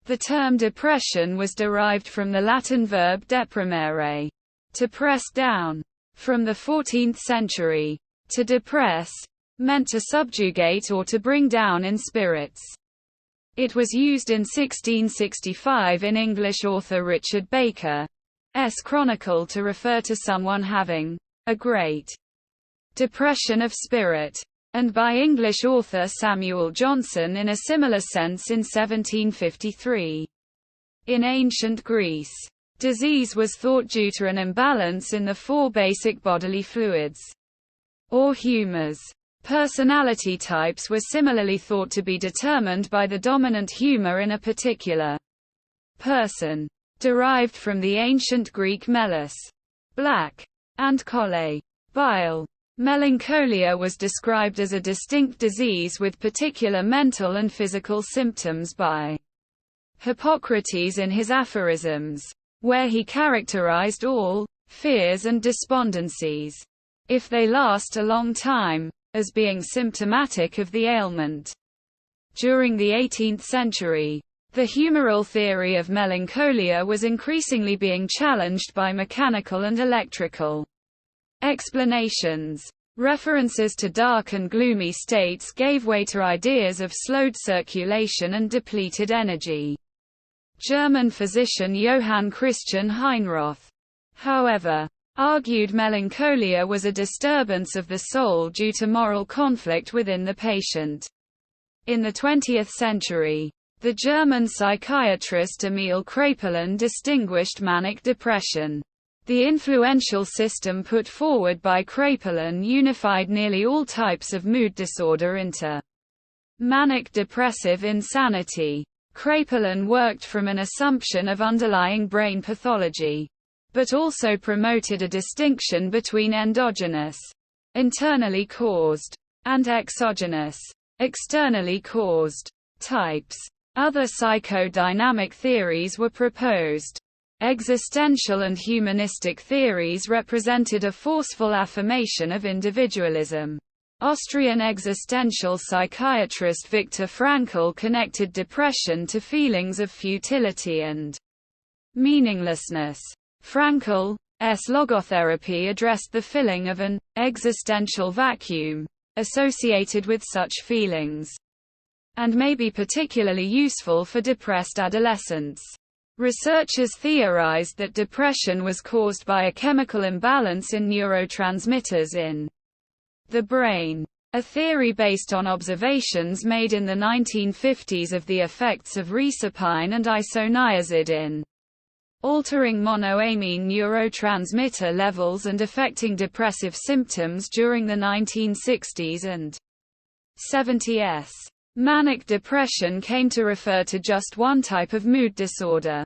The term depression was derived from the Latin verb deprimere, to press down. From the 14th century, to depress meant to subjugate or to bring down in spirits. It was used in 1665 in English author Richard Baker's chronicle to refer to someone having a great depression of spirit, and by English author Samuel Johnson in a similar sense in 1753. In ancient Greece, disease was thought due to an imbalance in the four basic bodily fluids, or humors. Personality types were similarly thought to be determined by the dominant humor in a particular person, derived from the ancient Greek melos, black, and chole, bile. Melancholia was described as a distinct disease with particular mental and physical symptoms by Hippocrates in his aphorisms, where he characterized all fears and despondencies, if they last a long time, as being symptomatic of the ailment. During the 18th century, the humoral theory of melancholia was increasingly being challenged by mechanical and electrical explanations. References to dark and gloomy states gave way to ideas of slowed circulation and depleted energy. German physician Johann Christian Heinroth, however, argued melancholia was a disturbance of the soul due to moral conflict within the patient. In the 20th century, the German psychiatrist Emil Kraepelin distinguished manic depression. The influential system put forward by Kraepelin unified nearly all types of mood disorder into manic depressive insanity. Kraepelin worked from an assumption of underlying brain pathology, but also promoted a distinction between endogenous, internally caused, and exogenous, externally caused, types. Other psychodynamic theories were proposed. Existential and humanistic theories represented a forceful affirmation of individualism. Austrian existential psychiatrist Viktor Frankl connected depression to feelings of futility and meaninglessness. Frankl's logotherapy addressed the filling of an existential vacuum associated with such feelings, and may be particularly useful for depressed adolescents. Researchers theorized that depression was caused by a chemical imbalance in neurotransmitters in the brain, a theory based on observations made in the 1950s of the effects of reserpine and isoniazid in altering monoamine neurotransmitter levels and affecting depressive symptoms during the 1960s and 70s. Manic depression came to refer to just one type of mood disorder,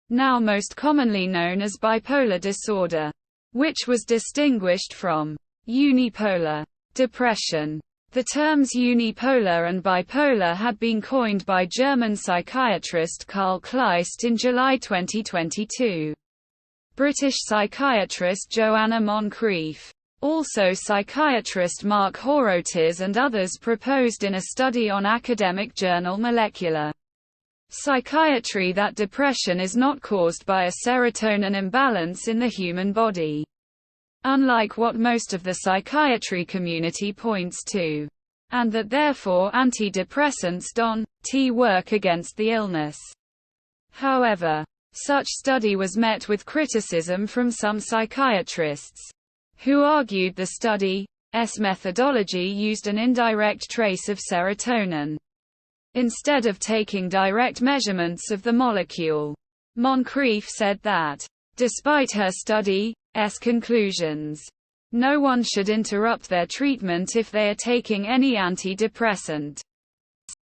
now most commonly known as bipolar disorder, which was distinguished from unipolar depression. The terms unipolar and bipolar had been coined by German psychiatrist Karl Kleist in July 2022. British psychiatrist Joanna Moncrieff, also psychiatrist Mark Horotis and others proposed in a study on academic journal Molecular Psychiatry that depression is not caused by a serotonin imbalance in the human body, unlike what most of the psychiatry community points to, and that therefore antidepressants don't work against the illness. However, such study was met with criticism from some psychiatrists, who argued the study's methodology used an indirect trace of serotonin, instead of taking direct measurements of the molecule. Moncrieff said that, despite her study's conclusions, no one should interrupt their treatment if they are taking any antidepressant.